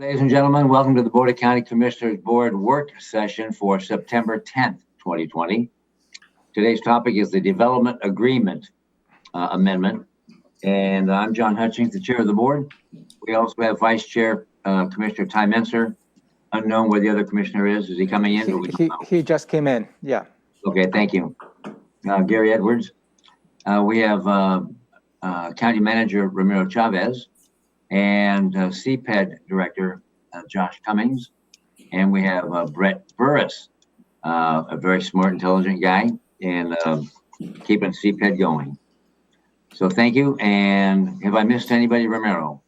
Ladies and gentlemen, welcome to the Board of County Commissioners Board work session for September 10th, 2020. Today's topic is the Development Agreement Amendment. And I'm John Hutchings, the chair of the board. We also have Vice Chair Commissioner Ty Menser. Unknown where the other commissioner is. Is he coming in? He just came in, yeah. Okay, thank you. Gary Edwards. We have County Manager Ramiro Chavez and CPED Director Josh Cummings. And we have Brett Burris, a very smart, intelligent guy, and keeping CPED going. So thank you. And have I missed anybody, Ramiro?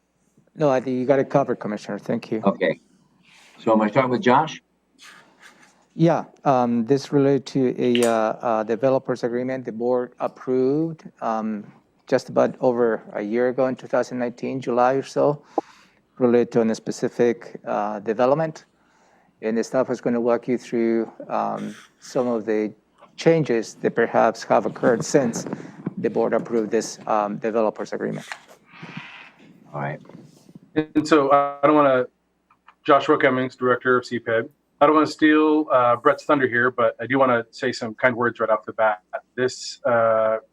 No, I think you got it covered, Commissioner. Thank you. Okay. So I'm going to start with Josh. Yeah, this related to a developers agreement the board approved just about over a year ago in 2019, July or so, related to a specific development. And the staff is going to walk you through some of the changes that perhaps have occurred since the board approved this developers agreement. All right. And so I don't want to, Joshua Cummings, Director of CPED. I don't want to steal Brett's thunder here, but I do want to say some kind words right off the bat. This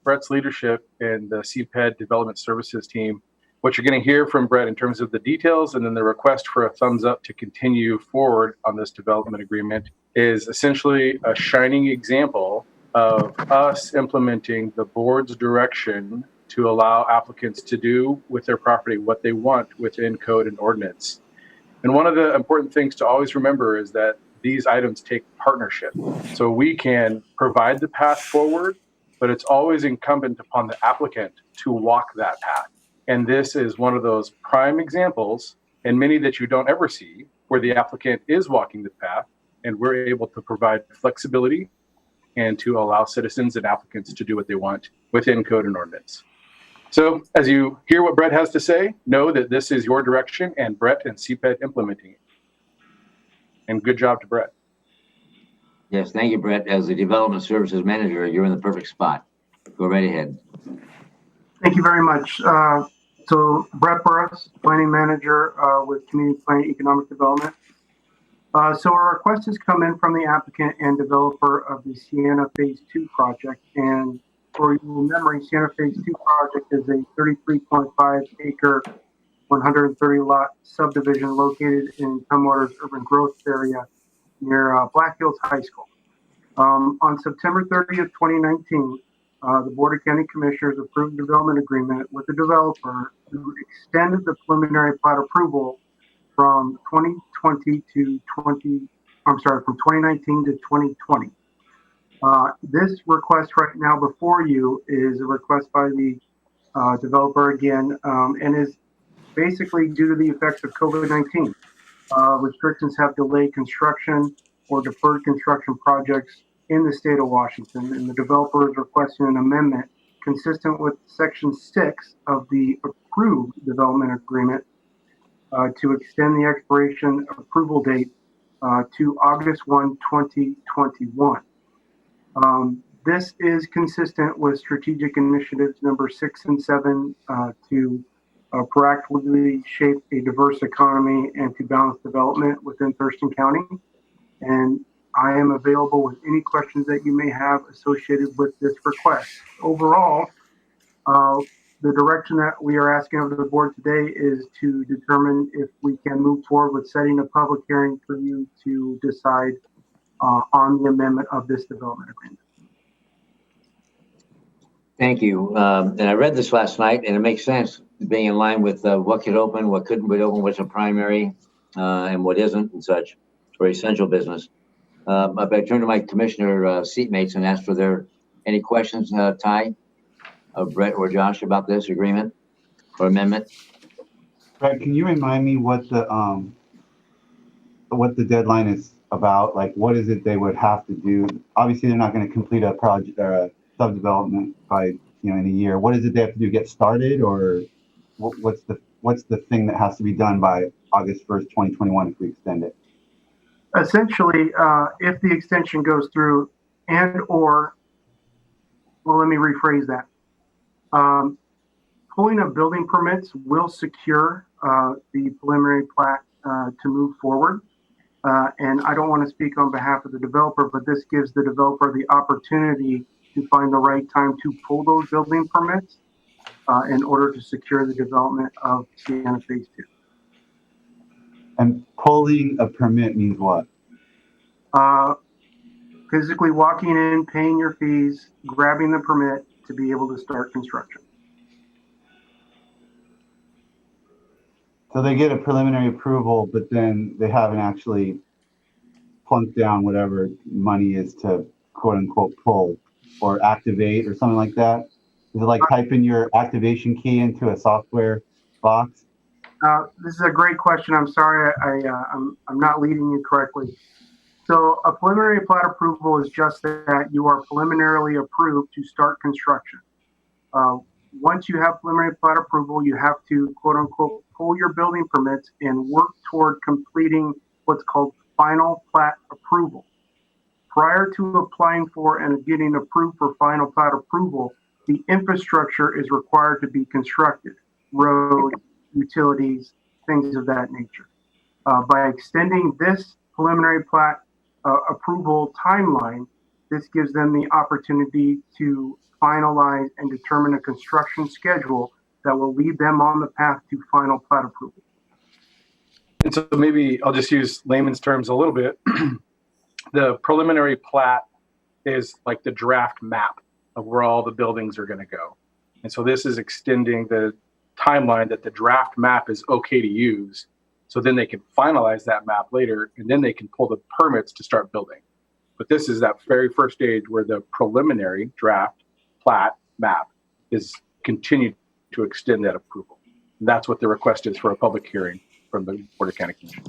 Brett's leadership in the CPED Development Services team, what you're going to hear from Brett in terms of the details and then the request for a thumbs up to continue forward on this development agreement is essentially a shining example of us implementing the board's direction to allow applicants to do with their property what they want within code and ordinance. And one of the important things to always remember is that these items take partnership. So we can provide the path forward, but it's always incumbent upon the applicant to walk that path. And this is one of those prime examples, and many that you don't ever see, where the applicant is walking the path, and we're able to provide flexibility and to allow citizens and applicants to do what they want within code and ordinance. So as you hear what Brett has to say, know that this is your direction and Brett and CPED implementing it. And good job to Brett. Yes, thank you, Brett. As the Development Services Manager, you're in the perfect spot. Go right ahead. Thank you very much. So Brett Burris, Planning Manager with Community Planning Economic Development. So a request has come in from the applicant and developer of the Sienna Phase 2 project. And for your memory, Sienna Phase 2 project is a 33.5 acre, 130 lot subdivision located in Tumwater's urban growth area near Black Hills High School. On September 30th, 2019, the Board of County Commissioners approved a development agreement with the developer who extended the preliminary plat approval from 2019 to 2020. This request right now before you is a request by the developer again, and is basically due to the effects of COVID-19. Restrictions have delayed construction or deferred construction projects in the state of Washington, and the developer is requesting an amendment consistent with Section 6 of the approved development agreement to extend the expiration approval date to August 1, 2021. This is consistent with strategic initiatives number 6 and 7 to proactively shape a diverse economy and to balance development within Thurston County. And I am available with any questions that you may have associated with this request. Overall, the direction that we are asking of the board today is to determine if we can move forward with setting a public hearing for you to decide on the amendment of this development agreement. Thank you. And I read this last night, and it makes sense being in line with what could open, what couldn't be open, what's a primary, and what isn't, and such for essential business. But I turn to my commissioner seatmates and ask for their any questions, Ty, Brett, or Josh about this agreement or amendment. Brett, can you remind me what the deadline is about? Like, what is it they would have to do? Obviously, they're not going to complete a project or a subdevelopment by in a year. What is it they have to do? Get started, or what's the thing that has to be done by August 1st, 2021 if we extend it? Essentially, if the extension goes through well, let me rephrase that. Pulling of building permits will secure the preliminary plat to move forward. And I don't want to speak on behalf of the developer, but this gives the developer the opportunity to find the right time to pull those building permits in order to secure the development of Sienna Phase 2. And pulling a permit means what? Physically walking in, paying your fees, grabbing the permit to be able to start construction. So they get a preliminary approval, but then they haven't actually plunked down whatever money is to quote unquote pull or activate or something like that? Is it like typing your activation key into a software box? This is a great question. I'm sorry, I'm not leading you correctly. So a preliminary plat approval is just that you are preliminarily approved to start construction. Once you have preliminary plat approval, you have to quote unquote pull your building permits and work toward completing what's called final plat approval. Prior to applying for and getting approved for final plat approval, the infrastructure is required to be constructed, road, utilities, things of that nature. By extending this preliminary plat approval timeline, this gives them the opportunity to finalize and determine a construction schedule that will lead them on the path to final plat approval. And so maybe I'll just use layman's terms a little bit. The preliminary plat is like the draft map of where all the buildings are going to go. And so this is extending the timeline that the draft map is okay to use. So then they can finalize that map later, and then they can pull the permits to start building. But this is that very first stage where the preliminary draft plat map is continued to extend that approval. And that's what the request is for a public hearing from the Board of County Commission.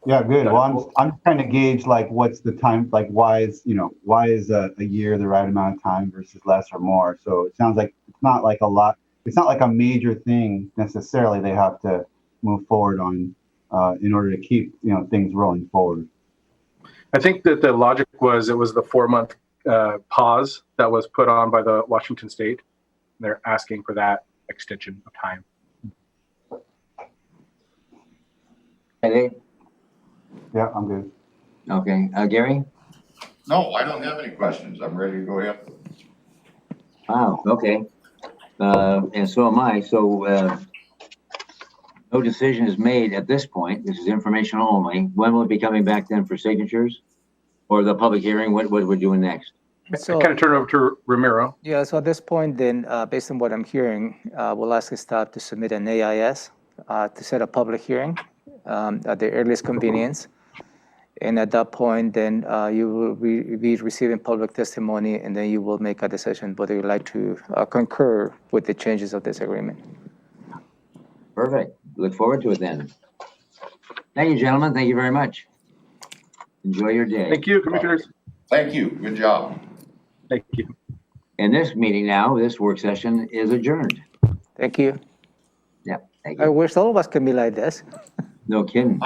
Yeah, good. Well, I'm trying to gauge like what's the time, like why is a year the right amount of time versus less or more? So it sounds like it's not like a lot. It's not like a major thing necessarily they have to move forward on in order to keep things rolling forward. I think that the logic was it was the 4-month pause that was put on by the Washington State. They're asking for that extension of time. Anything? Yeah, I'm good. Okay, Gary? No, I don't have any questions. I'm ready to go ahead. Wow, okay. And so am I. So no decision is made at this point. This is informational only. When will it be coming back then for signatures? Or the public hearing? What we're doing next? So, I kind of turn it over to Ramiro. yeah, so at this point then, based on what I'm hearing, we'll ask the staff to submit an AIS to set a public hearing at the earliest convenience. And at that point, then you will be receiving public testimony, and then you will make a decision whether you'd like to concur with the changes of this agreement. Perfect. Look forward to it then. Thank you, gentlemen. Thank you very much. Enjoy your day. Thank you, Commissioners. Thank you. Good job. Thank you. And this meeting now, this work session is adjourned. Thank you. Yep. Thank I you. wish all of us can be like this. No kidding.